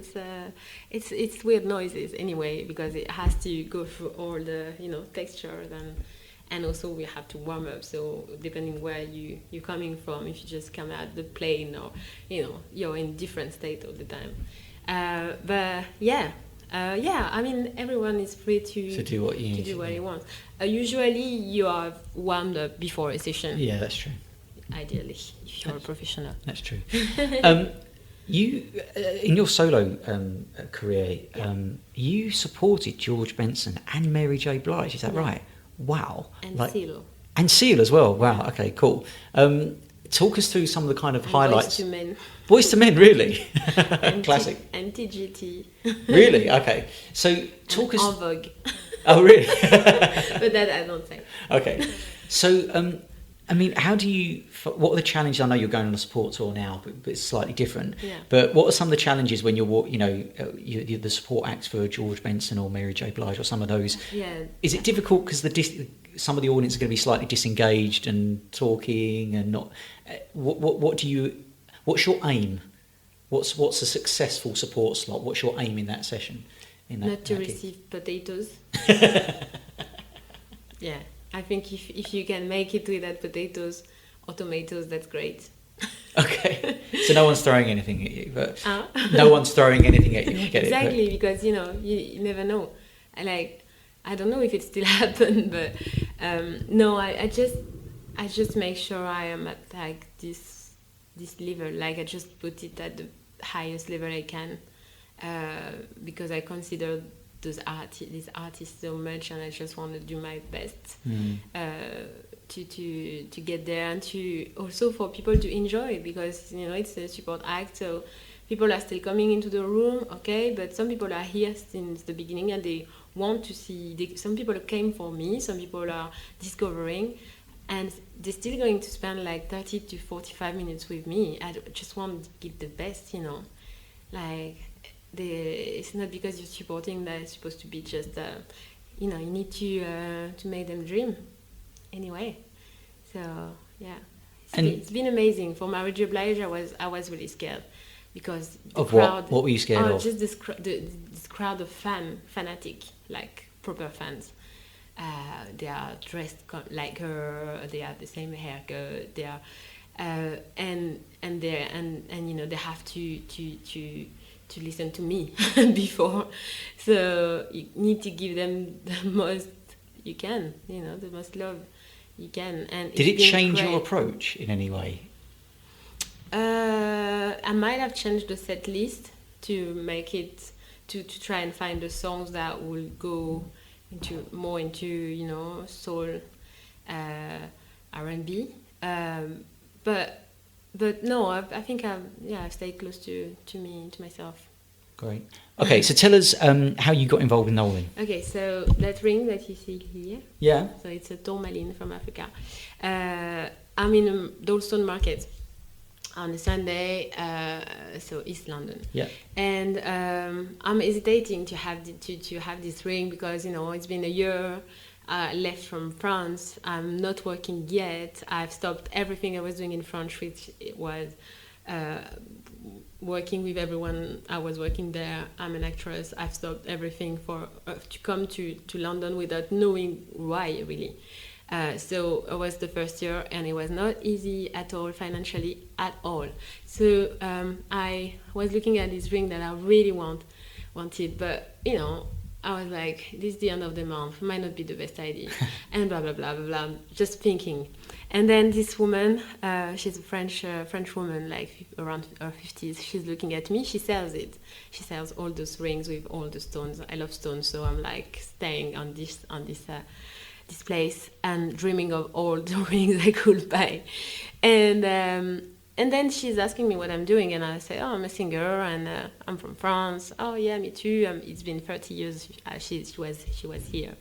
It's weird noises anyway, because it has to go through all the textures, and also we have to warm up. So depending where you're coming from, if you just come out the plane, or you're in different state all the time. I mean, everyone is free to do what you need do what he wants. Usually you are warmed up before a session. Yeah, that's true. Ideally, if you're a professional. That's true. You, in your solo career, you supported George Benson and Mary J. Blige. Is that right? Wow. And Seal. And Seal as well. Wow. Okay, cool. Talk us through some of the kind of highlights. Boys to Men. Boys to Men, really? Classic. And TGT. Really? Okay. So talk us... En Vogue. Oh, really? But that I don't say. Okay. So, I mean, how do you... What are the challenges? I know you're going on a support tour now, but it's slightly different. Yeah. But what are some of the challenges when you're the support acts for George Benson or Mary J. Blige or some of those? Yeah. Is it difficult because some of the audience are going to be slightly disengaged and talking and not... What's your aim? What's a successful support slot? What's your aim in that session? Not to receive potatoes. Yeah, I think if you can make it without potatoes or tomatoes, that's great. Okay, so no one's throwing anything at you, but no one's throwing anything at you. I get exactly, it, because you never know. I don't know if it still happened, but no, I just make sure I am at like this level. Like I just put it at the highest level I can, because I consider these artists so much, and I just want to do my best to get there, and to also for people to enjoy, because it's a support act, so people are still coming into the room, okay, but some people are here since the beginning and they want to see. Some people came for me, some people are discovering, and they're still going to spend like 30 to 45 minutes with me. I just want to give the best, like it's not because you're supporting that it's supposed to be just you need to make them dream anyway. So yeah, it's been amazing. For Mary J. Blige, I was really scared, because the crowd, what were you scared of? Just this crowd of fanatic, like proper fans. They are dressed like her. They have the same haircut. They are, and they have to listen to me before. So you need to give them the most you can, the most love you can. And did it change your approach in any way? I might have changed the set list to make it to try and find the songs that will go into soul, R&B. But no, I think I've stayed close to myself. Great. Okay, so tell us how you got involved with Noel. Okay, so that ring that you see here. Yeah. So it's a tourmaline from Africa. I'm in Dalston Market on a Sunday, so East London. Yeah. And I'm hesitating to have this ring because it's been a year. Left from France. I'm not working yet. I've stopped everything I was doing in France, which was working with everyone. I was working there. I'm an actress. I've stopped everything to come to London without knowing why, really. So it was the first year, and it was not easy at all, financially at all. So I was looking at this ring that I really wanted, but I was like, this is the end of the month, might not be the best idea, and blah, blah, blah, blah, blah, just thinking. And then this woman, she's a French woman, like around her 50s, she's looking at me, she sells it. She sells all those rings with all the stones. I love stones, so I'm like staying on this place and dreaming of all the rings I could buy. And then she's asking me what I'm doing, and I say, I'm a singer, and I'm from France. Oh yeah, me too. It's been 30 years. She was here,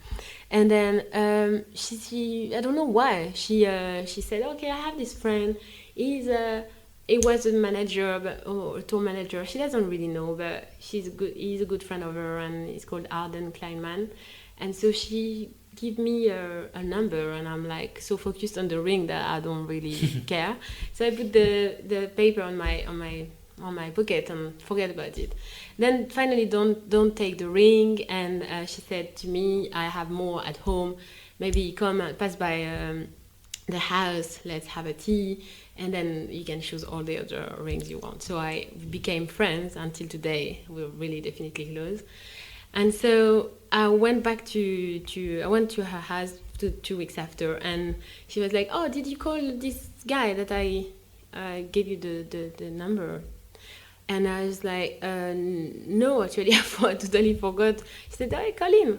and then she I don't know why she said, okay, I have this friend. He was a manager, a tour manager. She doesn't really know, but he's a good friend of her, and he's called Arden Kleinman, and so she give me a number, and I'm like so focused on the ring that I don't really care. So I put the paper on my pocket and forget about it. Then finally don't take the ring, and she said to me, I have more at home, maybe come and pass by the house, let's have a tea, and then you can choose all the other rings you want. So I became friends until today. We're really definitely close. And so I went back I went to her house 2 weeks after, and she was like, oh, did you call this guy that I gave you the number? And I was like, no, actually, I totally forgot. She said, oh,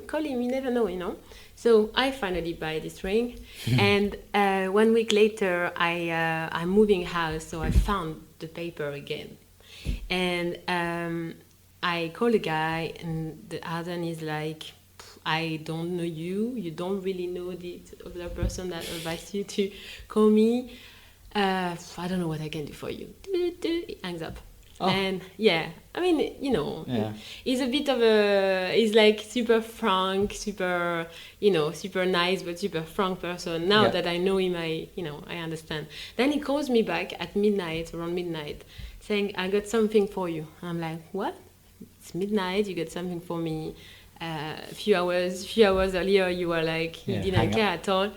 call him, you never know, So I finally buy this ring, and 1 week later, I'm moving house, so I found the paper again. And I call the guy, and the Arden is like, I don't know you don't really know the other person that advised you to call me. I don't know what I can do for you. He hangs up. Oh. And yeah, I mean, he's a bit of he's like super frank, super nice, but super frank person. Now that I know him, I understand. Then he calls me back at around midnight, saying, I got something for you. I'm like, what? It's midnight, you got something for me. A few hours earlier, you were like, you didn't care at all.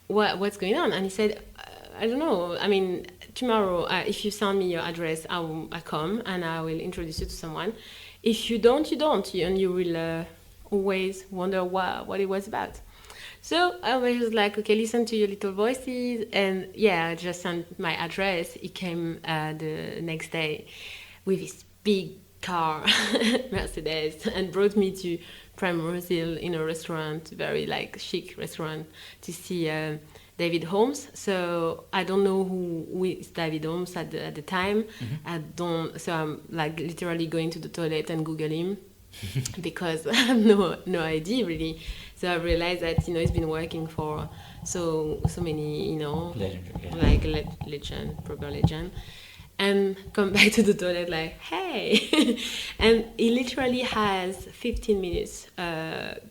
What's going on? And he said, I don't know. I mean, tomorrow, if you send me your address, I'll come and I will introduce you to someone. If you don't, you don't. And you will always wonder what it was about. So I was like, okay, listen to your little voices. And I just sent my address. He came the next day with his big car, Mercedes, and brought me to Primrose Hill in a restaurant, very like chic restaurant, to see David Holmes. So I don't know who is David Holmes at the time. Mm-hmm. So I'm like literally going to the toilet and Google him because I have no idea really. So I realized that he's been working for so many legend, proper legend. And come back to the toilet like, hey. And he literally has 15 minutes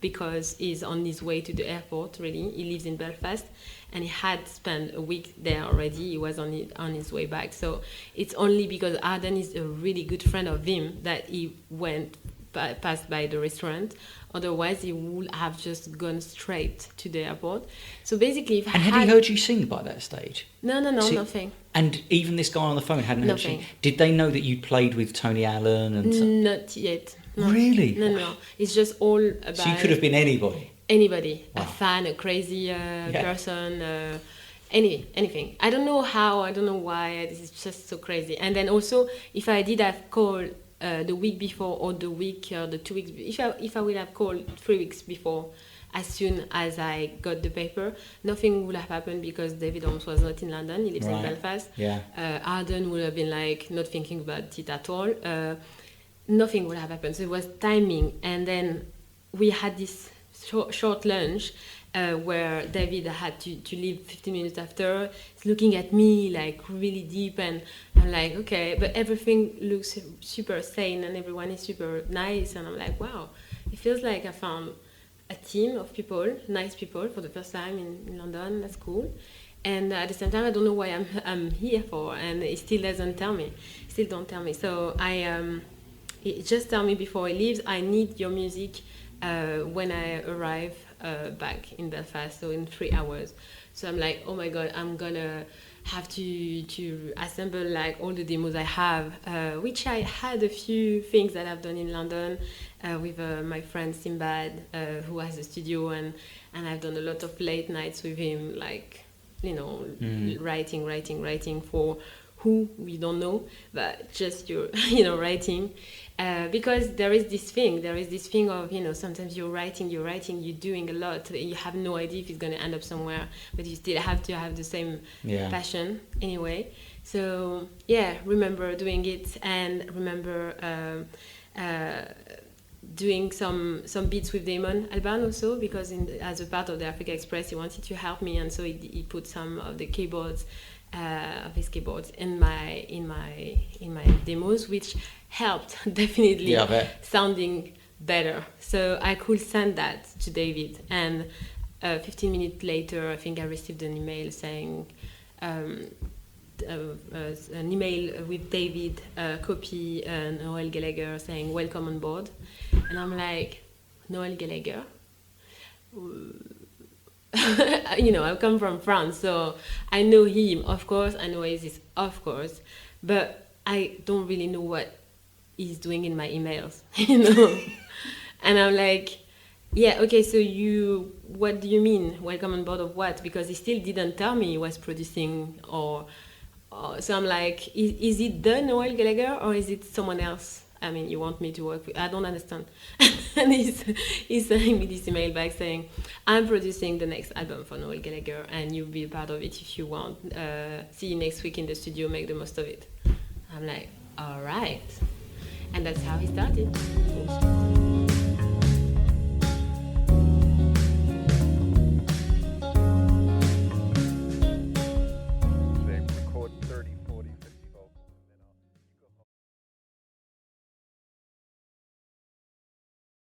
because he's on his way to the airport, really. He lives in Belfast, and he had spent a week there already. He was on his way back. So it's only because Arden is a really good friend of him that he passed by the restaurant. Otherwise, he would have just gone straight to the airport. So basically, had he heard you sing by that stage? No, nothing. And even this guy on the phone hadn't heard you Nothing. sing? Did they know that you played with Tony Allen? And Not yet. No. Really? No. It's just all about... So you could have been anybody? Anybody. Wow. A fan, a crazy person, anything. I don't know how, I don't know why, this is just so crazy. And then also, if I did have called the week before or the week, the 2 weeks, if I would have called 3 weeks before, as soon as I got the paper, nothing would have happened because David Holmes was not in London, he lives in Belfast. Yeah. Arden would have been like not thinking about it at all. Nothing would have happened. So it was timing. And then we had this short lunch where David had to leave 15 minutes after. He's looking at me like really deep, and I'm like, okay, but everything looks super sane and everyone is super nice, and I'm like, wow, it feels like I found a team of people, nice people, for the first time in London. That's cool. And at the same time, I don't know why I'm here for, and it still don't tell me. So it just tell me before he leaves, I need your music when I arrive back in Belfast, so in 3 hours. So I'm like, oh my God, I'm gonna have to assemble like all the demos I have, which I had a few things that I've done in London with my friend Simbad, who has a studio, and I've done a lot of late nights with him, like, you know, writing for who we don't know, but just writing. Because there is this thing of, sometimes you're writing, you're doing a lot, you have no idea if it's going to end up somewhere, but you still have to have the same passion anyway. So remember doing it, and remember doing some beats with Damon Albarn also, because as a part of the Africa Express, he wanted to help me, and so he put some of the keyboards of his keyboards in my demos, which helped definitely sounding better. So I could send that to David, and 15 minutes later, I think I received an email saying an email with David, copy Noel Gallagher saying welcome on board, and I'm like, Noel Gallagher. I come from France, so I know him, of course, I know Ysee, of course, but I don't really know what he's doing in my emails, And I'm like, so what do you mean, welcome on board of what? Because he still didn't tell me he was producing, or so I'm like, is it the Noel Gallagher, or is it someone else? I mean, you want me to work with? I don't understand. And he's sending me this email back saying, I'm producing the next album for Noel Gallagher, and you'll be a part of it if you want. See you next week in the studio, make the most of it. I'm like, all right. And that's how he started.